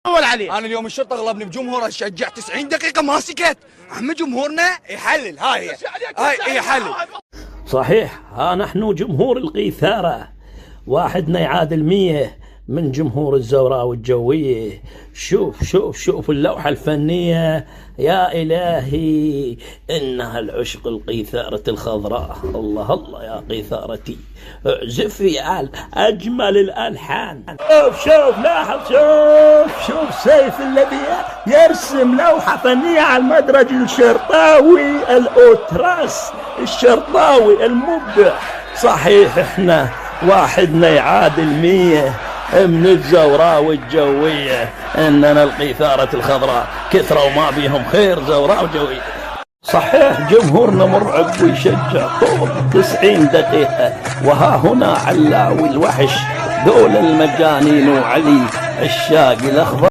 اول عليه. انا اليوم الشرطه غلبني بجمهور اشجع 90 دقيقه ما سكت. عم جمهورنا يحلل. هاي يحلل. صحيح، ها نحن جمهور القيثارة، واحدنا يعادل 100 من جمهور الزوراء والجوية. شوف اللوحة الفنية، يا إلهي إنها العشق القيثارة الخضراء. الله الله يا قيثارتي، اعزفي أجمل الألحان. شوف لاحظ، شوف سيف الذي يرسم لوحة فنية على المدرج الشرطاوي الأوتراس الشرطاوي المبدع. صحيح احنا واحدنا يعادل 100 من الزوراء والجوية، إننا القيثارة الخضراء كثرة وما بيهم خير زوراء وجوية. صحيح جمهورنا مرعب ويشجع طول 90 دقيقة. وها هنا علاوي الوحش، دول المجانين وعلي الشاقي الأخضر.